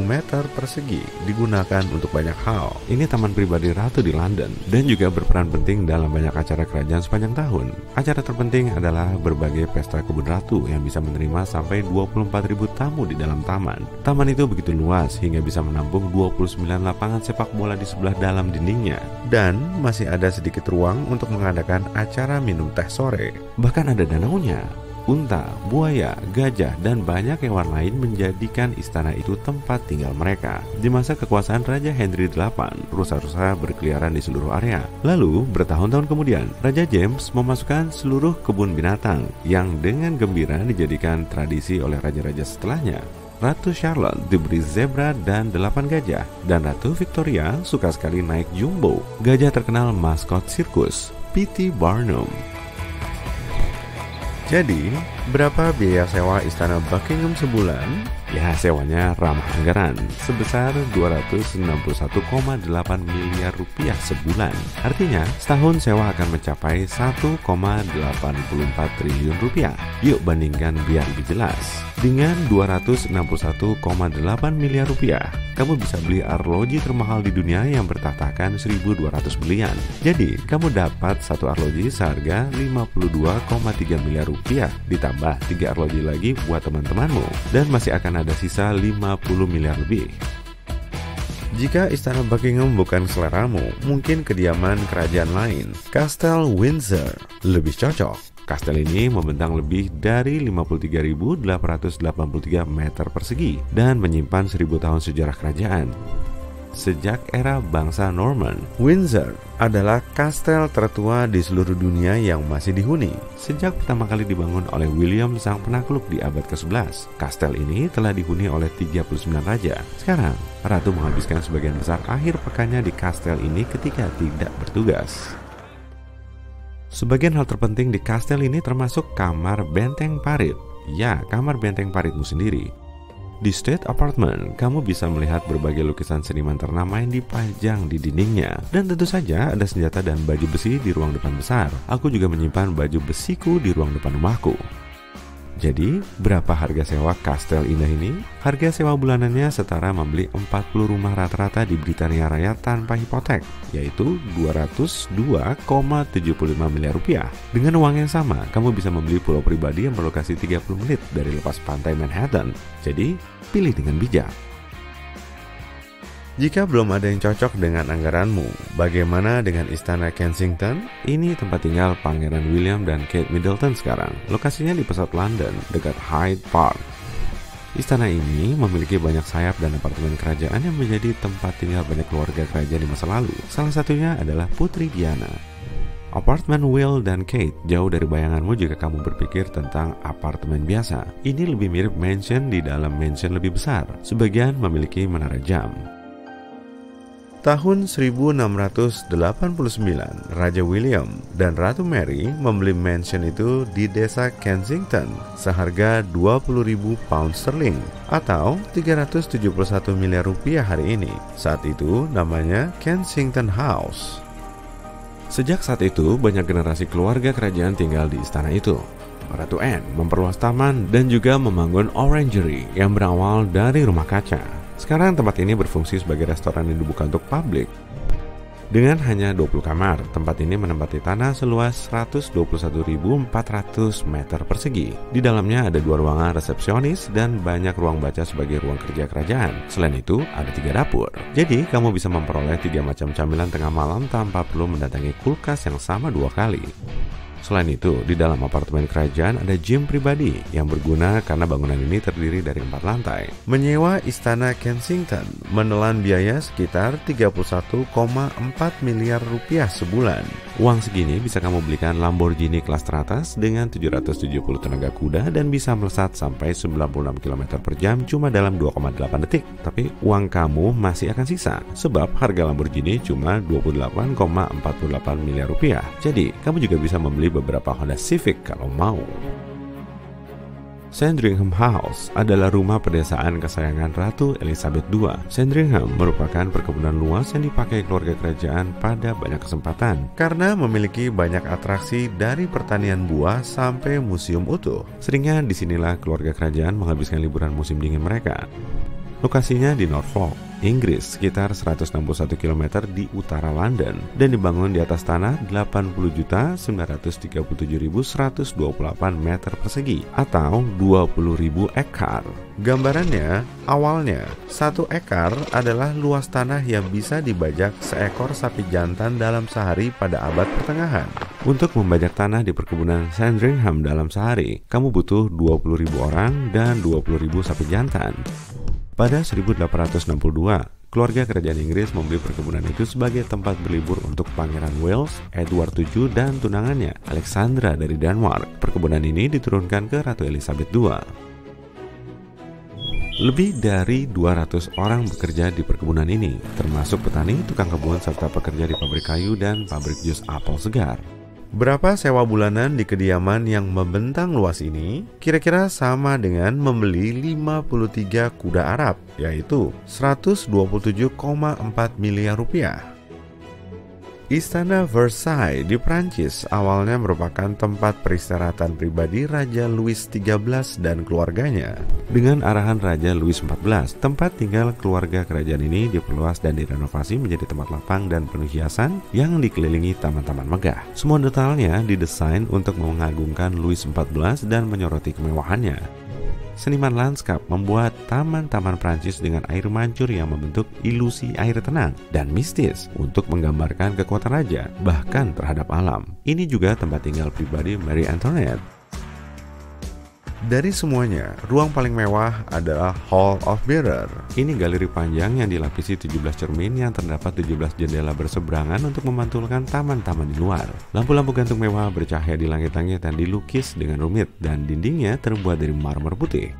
meter persegi digunakan untuk banyak hal. Ini taman pribadi ratu di London dan juga berperan penting dalam banyak acara kerajaan sepanjang tahun. Acara terpenting adalah berbagai pesta kebun ratu yang bisa menerima sampai 24.000 tamu di dalam taman. Taman itu begitu luas hingga bisa menampung 29 lapangan sepak bola di sebelah dalam dindingnya. Dan masih ada sedikit ruang untuk mengadakan acara minum teh sore. Bahkan ada danaunya. Unta, buaya, gajah, dan banyak hewan lain menjadikan istana itu tempat tinggal mereka. Di masa kekuasaan Raja Henry VIII, rusa-rusa berkeliaran di seluruh area. Lalu, bertahun-tahun kemudian, Raja James memasukkan seluruh kebun binatang yang dengan gembira dijadikan tradisi oleh raja-raja setelahnya. Ratu Charlotte diberi zebra dan 8 gajah, dan Ratu Victoria suka sekali naik jumbo, gajah terkenal maskot sirkus, P.T. Barnum. Jadi, berapa biaya sewa istana Buckingham sebulan? Ya, sewanya ramah anggaran, sebesar 261,8 miliar rupiah sebulan. Artinya, setahun sewa akan mencapai 1,84 triliun rupiah. Yuk bandingkan biar lebih jelas. Dengan 261,8 miliar rupiah, kamu bisa beli arloji termahal di dunia yang bertahtakan 1.200 miliar. Jadi, kamu dapat satu arloji seharga 52,3 miliar rupiah, ditambah 3 arloji lagi buat teman-temanmu, dan masih akan ada sisa 50 miliar lebih. Jika istana Buckingham bukan seleramu, mungkin kediaman kerajaan lain, Kastel Windsor, lebih cocok. Kastel ini membentang lebih dari 53.883 meter persegi dan menyimpan 1000 tahun sejarah kerajaan. Sejak era bangsa Norman, Windsor adalah kastel tertua di seluruh dunia yang masih dihuni. Sejak pertama kali dibangun oleh William sang penakluk di abad ke-11, kastel ini telah dihuni oleh 39 raja. Sekarang, ratu menghabiskan sebagian besar akhir pekannya di kastel ini ketika tidak bertugas. Sebagian hal terpenting di kastel ini termasuk kamar benteng parit. Ya, kamar benteng paritmu sendiri. Di State Apartment, kamu bisa melihat berbagai lukisan seniman ternama yang dipajang di dindingnya. Dan tentu saja ada senjata dan baju besi di ruang depan besar. Aku juga menyimpan baju besiku di ruang depan rumahku. Jadi, berapa harga sewa kastel indah ini? Harga sewa bulanannya setara membeli 40 rumah rata-rata di Britania Raya tanpa hipotek, yaitu 202,75 miliar rupiah. Dengan uang yang sama, kamu bisa membeli pulau pribadi yang berlokasi 30 menit dari lepas pantai Manhattan. Jadi, pilih dengan bijak. Jika belum ada yang cocok dengan anggaranmu, bagaimana dengan Istana Kensington? Ini tempat tinggal Pangeran William dan Kate Middleton sekarang. Lokasinya di pusat London, dekat Hyde Park. Istana ini memiliki banyak sayap dan apartemen kerajaan yang menjadi tempat tinggal banyak keluarga kerajaan di masa lalu. Salah satunya adalah Putri Diana. Apartemen Will dan Kate jauh dari bayanganmu jika kamu berpikir tentang apartemen biasa. Ini lebih mirip mansion di dalam mansion lebih besar. Sebagian memiliki menara jam. Tahun 1689, Raja William dan Ratu Mary membeli mansion itu di desa Kensington seharga 20.000 pound sterling atau 371 miliar rupiah hari ini. Saat itu namanya Kensington House. Sejak saat itu, banyak generasi keluarga kerajaan tinggal di istana itu. Ratu Anne memperluas taman dan juga membangun orangery yang berawal dari rumah kaca. Sekarang tempat ini berfungsi sebagai restoran yang dibuka untuk publik. Dengan hanya 20 kamar, tempat ini menempati tanah seluas 121.400 meter persegi. Di dalamnya ada 2 ruangan resepsionis dan banyak ruang baca sebagai ruang kerja kerajaan. Selain itu, ada 3 dapur. Jadi, kamu bisa memperoleh 3 macam camilan tengah malam tanpa perlu mendatangi kulkas yang sama 2 kali. Selain itu, di dalam apartemen kerajaan ada gym pribadi yang berguna karena bangunan ini terdiri dari 4 lantai. Menyewa istana Kensington menelan biaya sekitar 31,4 miliar rupiah sebulan. Uang segini bisa kamu belikan Lamborghini kelas teratas dengan 770 tenaga kuda dan bisa melesat sampai 96 km per jam cuma dalam 2,8 detik. Tapi uang kamu masih akan sisa sebab harga Lamborghini cuma 28,48 miliar rupiah. Jadi, kamu juga bisa membeli beberapa Honda Civic kalau mau. Sandringham House adalah rumah pedesaan kesayangan Ratu Elizabeth II. Sandringham merupakan perkebunan luas yang dipakai keluarga kerajaan pada banyak kesempatan karena memiliki banyak atraksi dari pertanian buah sampai museum utuh. Seringnya disinilah keluarga kerajaan menghabiskan liburan musim dingin mereka. Lokasinya di Norfolk, Inggris, sekitar 161 km di utara London dan dibangun di atas tanah 80.937.128 meter persegi atau 20.000 ekar. Gambarannya, awalnya 1 ekar adalah luas tanah yang bisa dibajak seekor sapi jantan dalam sehari pada abad pertengahan. Untuk membajak tanah di perkebunan Sandringham dalam sehari, kamu butuh 20.000 orang dan 20.000 sapi jantan. Pada 1862, keluarga kerajaan Inggris membeli perkebunan itu sebagai tempat berlibur untuk Pangeran Wales, Edward VII, dan tunangannya, Alexandra dari Denmark. Perkebunan ini diturunkan ke Ratu Elizabeth II. Lebih dari 200 orang bekerja di perkebunan ini, termasuk petani, tukang kebun, serta pekerja di pabrik kayu dan pabrik jus apel segar. Berapa sewa bulanan di kediaman yang membentang luas ini? Kira-kira sama dengan membeli 53 kuda Arab, yaitu 127,4 miliar rupiah. Istana Versailles di Prancis awalnya merupakan tempat peristirahatan pribadi Raja Louis XIII dan keluarganya. Dengan arahan Raja Louis XIV, tempat tinggal keluarga kerajaan ini diperluas dan direnovasi menjadi tempat lapang dan penuh hiasan yang dikelilingi taman-taman megah. Semua detailnya didesain untuk mengagungkan Louis XIV dan menyoroti kemewahannya. Seniman lanskap membuat taman-taman Prancis dengan air mancur yang membentuk ilusi air tenang dan mistis untuk menggambarkan kekuatan raja, bahkan terhadap alam. Ini juga tempat tinggal pribadi Marie Antoinette. Dari semuanya, ruang paling mewah adalah Hall of Mirror. Ini galeri panjang yang dilapisi 17 cermin yang terdapat 17 jendela berseberangan untuk memantulkan taman-taman di luar. Lampu-lampu gantung mewah bercahaya di langit-langit dan dilukis dengan rumit dan dindingnya terbuat dari marmer putih.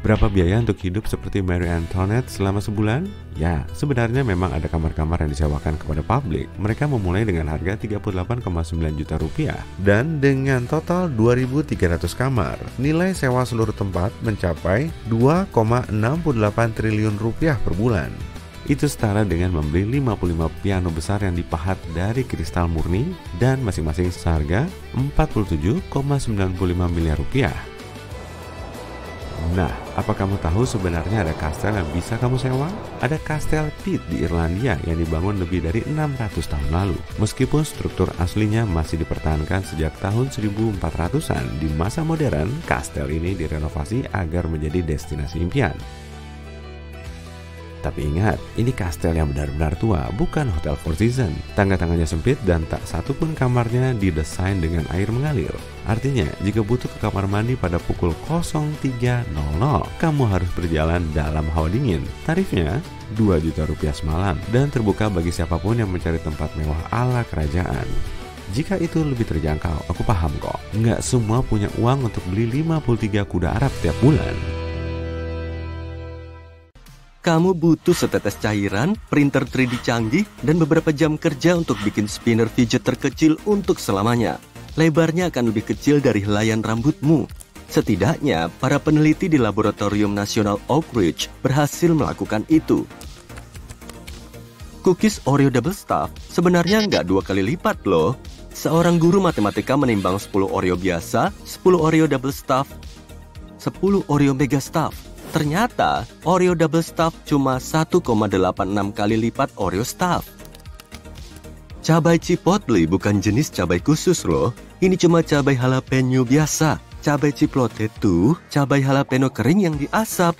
Berapa biaya untuk hidup seperti Marie Antoinette selama sebulan? Ya, sebenarnya memang ada kamar-kamar yang disewakan kepada publik. Mereka memulai dengan harga 38,9 juta rupiah. Dan dengan total 2.300 kamar, nilai sewa seluruh tempat mencapai 2,68 triliun rupiah per bulan. Itu setara dengan membeli 55 piano besar yang dipahat dari kristal murni dan masing-masing seharga 47,95 miliar rupiah. Nah, apa kamu tahu sebenarnya ada kastel yang bisa kamu sewa? Ada kastel Pitt di Irlandia yang dibangun lebih dari 600 tahun lalu. Meskipun struktur aslinya masih dipertahankan sejak tahun 1400-an, di masa modern, kastel ini direnovasi agar menjadi destinasi impian. Tapi ingat, ini kastel yang benar-benar tua, bukan hotel Four Seasons. Tangga-tangganya sempit dan tak satu pun kamarnya didesain dengan air mengalir. Artinya, jika butuh ke kamar mandi pada pukul 03.00, kamu harus berjalan dalam hawa dingin. Tarifnya Rp2 juta semalam dan terbuka bagi siapapun yang mencari tempat mewah ala kerajaan. Jika itu lebih terjangkau, aku paham kok. Nggak semua punya uang untuk beli 53 kuda Arab tiap bulan. Kamu butuh setetes cairan, printer 3D canggih, dan beberapa jam kerja untuk bikin spinner fidget terkecil untuk selamanya. Lebarnya akan lebih kecil dari helaian rambutmu. Setidaknya, para peneliti di Laboratorium Nasional Oak Ridge berhasil melakukan itu. Cookies Oreo Double Stuffed sebenarnya nggak 2 kali lipat loh. Seorang guru matematika menimbang 10 Oreo biasa, 10 Oreo Double Stuffed, 10 Oreo Mega Stuffed. Ternyata, Oreo Double Stuffed cuma 1,86 kali lipat Oreo Stuffed. Cabai chipotle bukan jenis cabai khusus loh. Ini cuma cabai jalapeno biasa. Cabai chipotle itu cabai jalapeno kering yang diasap.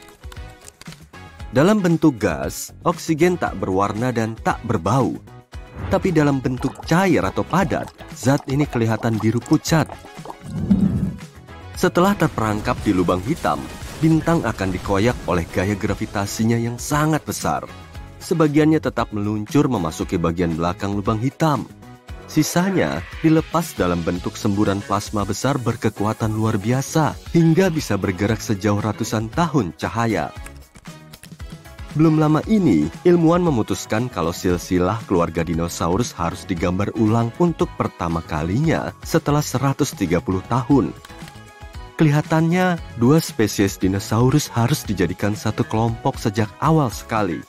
Dalam bentuk gas, oksigen tak berwarna dan tak berbau. Tapi dalam bentuk cair atau padat, zat ini kelihatan biru pucat. Setelah terperangkap di lubang hitam, bintang akan dikoyak oleh gaya gravitasinya yang sangat besar. Sebagiannya tetap meluncur memasuki bagian belakang lubang hitam. Sisanya dilepas dalam bentuk semburan plasma besar berkekuatan luar biasa hingga bisa bergerak sejauh ratusan tahun cahaya. Belum lama ini, ilmuwan memutuskan kalau silsilah keluarga dinosaurus harus digambar ulang untuk pertama kalinya setelah 130 tahun. Kelihatannya, dua spesies dinosaurus harus dijadikan satu kelompok sejak awal sekali,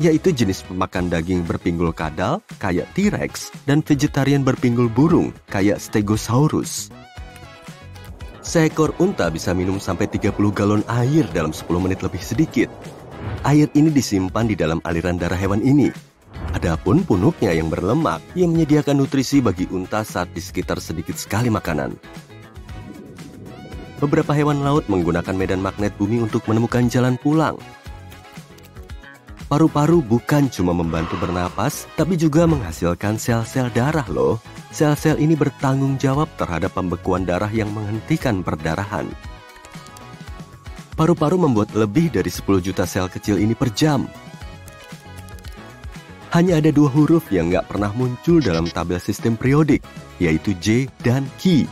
yaitu jenis pemakan daging berpinggul kadal, kayak T-Rex, dan vegetarian berpinggul burung, kayak Stegosaurus. Seekor unta bisa minum sampai 30 galon air dalam 10 menit lebih sedikit. Air ini disimpan di dalam aliran darah hewan ini. Adapun punuknya yang berlemak, yang menyediakan nutrisi bagi unta saat di sekitar sedikit sekali makanan. Beberapa hewan laut menggunakan medan magnet bumi untuk menemukan jalan pulang. Paru-paru bukan cuma membantu bernapas, tapi juga menghasilkan sel-sel darah loh. Sel-sel ini bertanggung jawab terhadap pembekuan darah yang menghentikan perdarahan. Paru-paru membuat lebih dari 10 juta sel kecil ini per jam. Hanya ada 2 huruf yang nggak pernah muncul dalam tabel sistem periodik, yaitu J dan Q.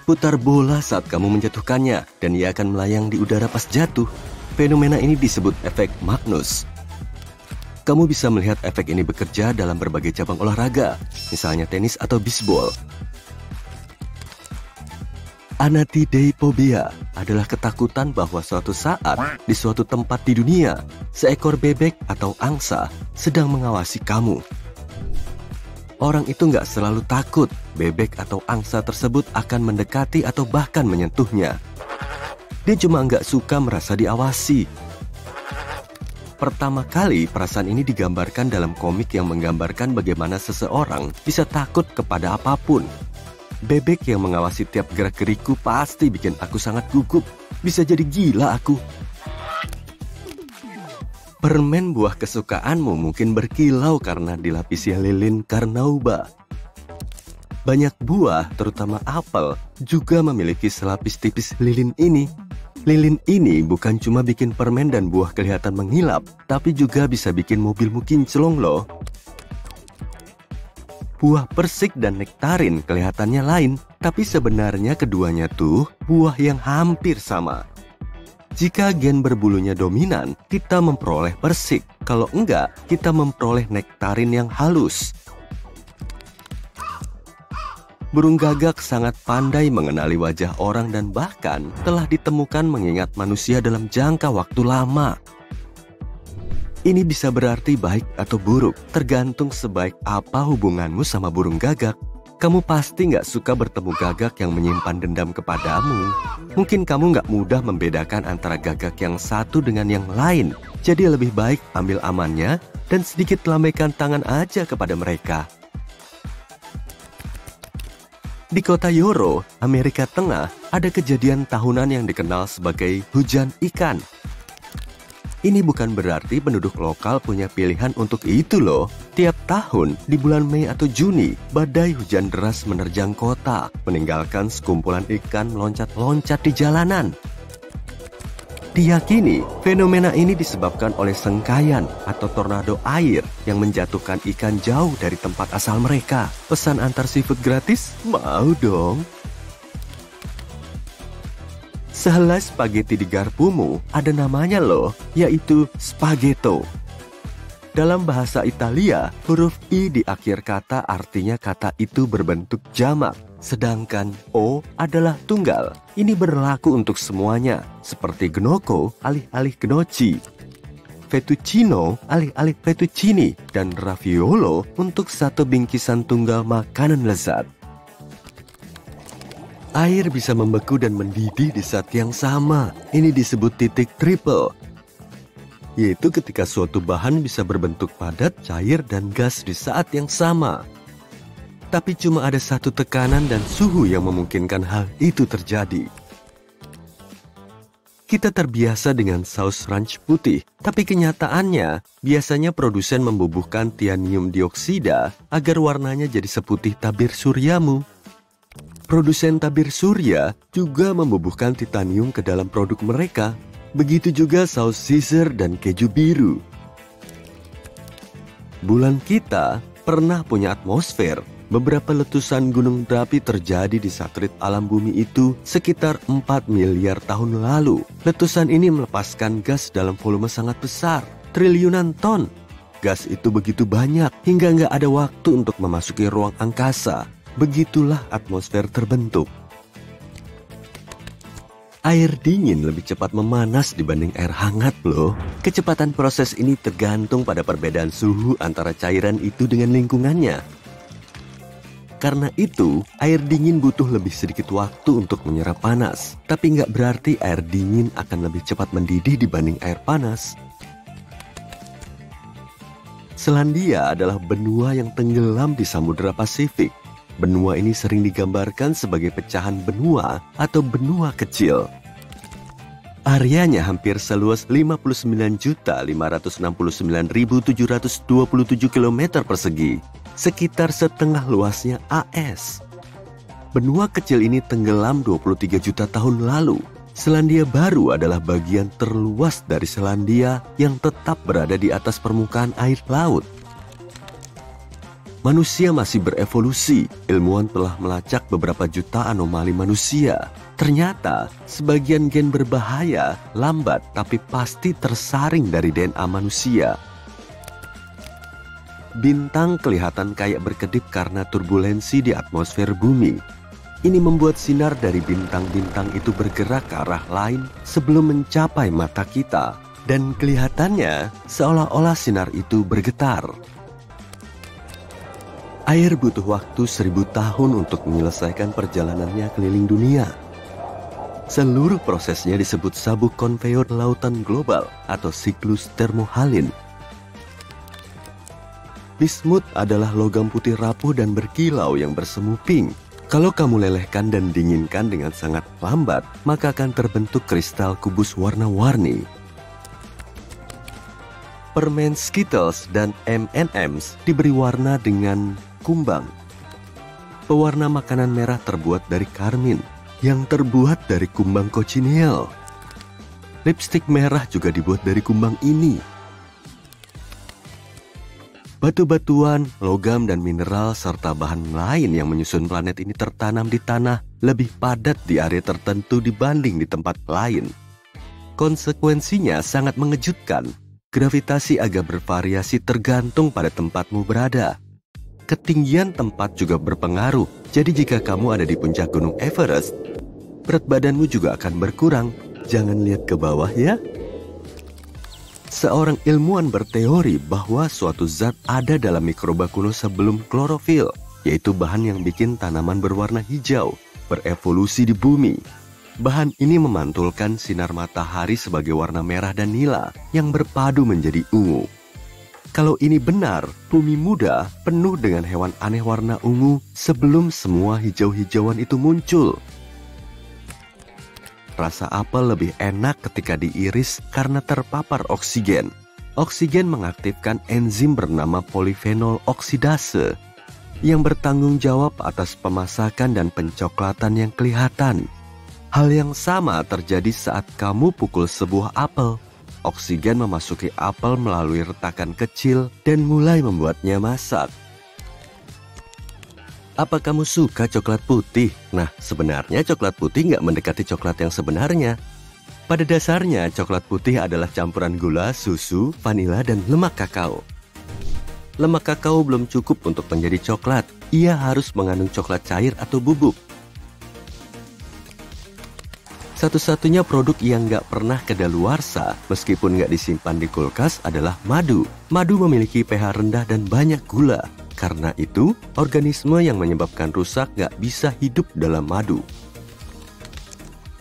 Putar bola saat kamu menjatuhkannya, dan ia akan melayang di udara pas jatuh. Fenomena ini disebut efek Magnus. Kamu bisa melihat efek ini bekerja dalam berbagai cabang olahraga, misalnya tenis atau bisbol. Anatidephobia adalah ketakutan bahwa suatu saat di suatu tempat di dunia, seekor bebek atau angsa sedang mengawasi kamu. Orang itu nggak selalu takut bebek atau angsa tersebut akan mendekati atau bahkan menyentuhnya. Dia cuma nggak suka merasa diawasi. Pertama kali perasaan ini digambarkan dalam komik yang menggambarkan bagaimana seseorang bisa takut kepada apapun. Bebek yang mengawasi tiap gerak-geriku pasti bikin aku sangat gugup. Bisa jadi gila aku. Permen buah kesukaanmu mungkin berkilau karena dilapisi lilin carnauba. Banyak buah, terutama apel, juga memiliki selapis tipis lilin ini. Lilin ini bukan cuma bikin permen dan buah kelihatan mengilap, tapi juga bisa bikin mobilmu kinclong loh. Buah persik dan nektarin kelihatannya lain, tapi sebenarnya keduanya tuh buah yang hampir sama. Jika gen berbulunya dominan, kita memperoleh persik. Kalau enggak, kita memperoleh nektarin yang halus. Burung gagak sangat pandai mengenali wajah orang dan bahkan telah ditemukan mengingat manusia dalam jangka waktu lama. Ini bisa berarti baik atau buruk, tergantung sebaik apa hubunganmu sama burung gagak. Kamu pasti nggak suka bertemu gagak yang menyimpan dendam kepadamu. Mungkin kamu nggak mudah membedakan antara gagak yang satu dengan yang lain. Jadi lebih baik ambil amannya dan sedikit lambaikan tangan aja kepada mereka. Di kota Yoro, Amerika Tengah, ada kejadian tahunan yang dikenal sebagai hujan ikan. Ini bukan berarti penduduk lokal punya pilihan untuk itu loh. Tiap tahun, di bulan Mei atau Juni, badai hujan deras menerjang kota, meninggalkan sekumpulan ikan meloncat-loncat di jalanan. Diyakini, fenomena ini disebabkan oleh sengkayan atau tornado air yang menjatuhkan ikan jauh dari tempat asal mereka. Pesan antar seafood gratis? Mau dong! Sehelai spaghetti di garpumu ada namanya loh, yaitu spaghetto. Dalam bahasa Italia, huruf I di akhir kata artinya kata itu berbentuk jamak, sedangkan O adalah tunggal. Ini berlaku untuk semuanya, seperti gnocco alih-alih gnocchi, fettuccino alih-alih fettuccini, dan raviolo untuk satu bingkisan tunggal makanan lezat. Air bisa membeku dan mendidih di saat yang sama. Ini disebut titik triple, yaitu ketika suatu bahan bisa berbentuk padat, cair, dan gas di saat yang sama. Tapi cuma ada satu tekanan dan suhu yang memungkinkan hal itu terjadi. Kita terbiasa dengan saus ranch putih, tapi kenyataannya biasanya produsen membubuhkan tianium dioksida agar warnanya jadi seputih tabir suryamu. Produsen tabir surya juga membubuhkan titanium ke dalam produk mereka. Begitu juga saus Caesar dan keju biru. Bulan kita pernah punya atmosfer. Beberapa letusan gunung berapi terjadi di satelit alam bumi itu sekitar 4 miliar tahun lalu. Letusan ini melepaskan gas dalam volume sangat besar, triliunan ton. Gas itu begitu banyak hingga nggak ada waktu untuk memasuki ruang angkasa. Begitulah atmosfer terbentuk. Air dingin lebih cepat memanas dibanding air hangat loh. Kecepatan proses ini tergantung pada perbedaan suhu antara cairan itu dengan lingkungannya. Karena itu, air dingin butuh lebih sedikit waktu untuk menyerap panas. Tapi nggak berarti air dingin akan lebih cepat mendidih dibanding air panas. Selandia adalah benua yang tenggelam di Samudra Pasifik. Benua ini sering digambarkan sebagai pecahan benua atau benua kecil. Areanya hampir seluas 59.569.727 km persegi, sekitar setengah luasnya AS. Benua kecil ini tenggelam 23 juta tahun lalu. Selandia Baru adalah bagian terluas dari Selandia yang tetap berada di atas permukaan air laut. Manusia masih berevolusi. Ilmuwan telah melacak beberapa juta anomali manusia. Ternyata, sebagian gen berbahaya, lambat, tapi pasti tersaring dari DNA manusia. Bintang kelihatan kayak berkedip karena turbulensi di atmosfer bumi. Ini membuat sinar dari bintang-bintang itu bergerak ke arah lain sebelum mencapai mata kita. Dan kelihatannya seolah-olah sinar itu bergetar. Air butuh waktu 1000 tahun untuk menyelesaikan perjalanannya keliling dunia. Seluruh prosesnya disebut sabuk konveyor lautan global atau siklus termohalin. Bismut adalah logam putih rapuh dan berkilau yang bersemu pink. Kalau kamu lelehkan dan dinginkan dengan sangat lambat, maka akan terbentuk kristal kubus warna-warni. Permen Skittles dan M&M's diberi warna dengan kumbang. Pewarna makanan merah terbuat dari karmin, yang terbuat dari kumbang cochineal. Lipstik merah juga dibuat dari kumbang ini. Batu-batuan, logam, dan mineral serta bahan lain yang menyusun planet ini tertanam di tanah lebih padat di area tertentu dibanding di tempat lain. Konsekuensinya sangat mengejutkan. Gravitasi agak bervariasi tergantung pada tempatmu berada. Ketinggian tempat juga berpengaruh. Jadi jika kamu ada di puncak Gunung Everest, berat badanmu juga akan berkurang. Jangan lihat ke bawah ya. Seorang ilmuwan berteori bahwa suatu zat ada dalam mikroba kuno sebelum klorofil, yaitu bahan yang bikin tanaman berwarna hijau, berevolusi di bumi. Bahan ini memantulkan sinar matahari sebagai warna merah dan nila yang berpadu menjadi ungu. Kalau ini benar, bumi muda penuh dengan hewan aneh warna ungu sebelum semua hijau-hijauan itu muncul. rasa apel lebih enak ketika diiris karena terpapar oksigen. Oksigen mengaktifkan enzim bernama polifenol oksidase yang bertanggung jawab atas pemasakan dan pencoklatan yang kelihatan. Hal yang sama terjadi saat kamu pukul sebuah apel. Oksigen memasuki apel melalui retakan kecil dan mulai membuatnya masak. Apa kamu suka coklat putih? Nah, sebenarnya coklat putih nggak mendekati coklat yang sebenarnya. Pada dasarnya, coklat putih adalah campuran gula, susu, vanila, dan lemak kakao. Lemak kakao belum cukup untuk menjadi coklat. Ia harus mengandung coklat cair atau bubuk. Satu-satunya produk yang nggak pernah kedaluarsa, meskipun nggak disimpan di kulkas, adalah madu. Madu memiliki pH rendah dan banyak gula. Karena itu, organisme yang menyebabkan rusak nggak bisa hidup dalam madu.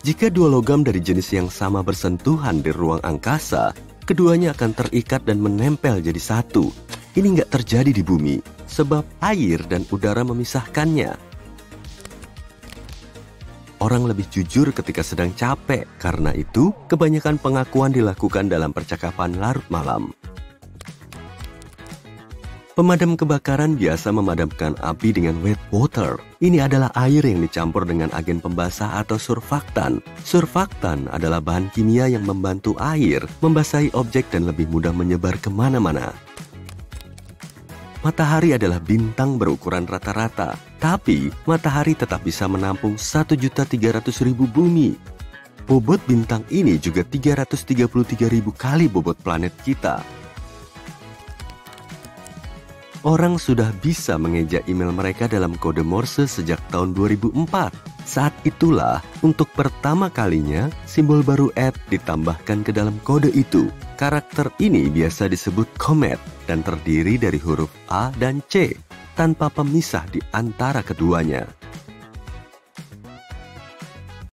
Jika dua logam dari jenis yang sama bersentuhan di ruang angkasa, keduanya akan terikat dan menempel jadi satu. Ini nggak terjadi di bumi, sebab air dan udara memisahkannya. Orang lebih jujur ketika sedang capek, karena itu kebanyakan pengakuan dilakukan dalam percakapan larut malam. Pemadam kebakaran biasa memadamkan api dengan wet water. Ini adalah air yang dicampur dengan agen pembasah atau surfaktan. Surfaktan adalah bahan kimia yang membantu air membasahi objek dan lebih mudah menyebar kemana-mana. Matahari adalah bintang berukuran rata-rata, tapi matahari tetap bisa menampung 1.300.000 bumi. Bobot bintang ini juga 333.000 kali bobot planet kita. Orang sudah bisa mengeja email mereka dalam kode Morse sejak tahun 2004. Saat itulah, untuk pertama kalinya, simbol baru @ ditambahkan ke dalam kode itu. Karakter ini biasa disebut comet dan terdiri dari huruf A dan C, tanpa pemisah di antara keduanya.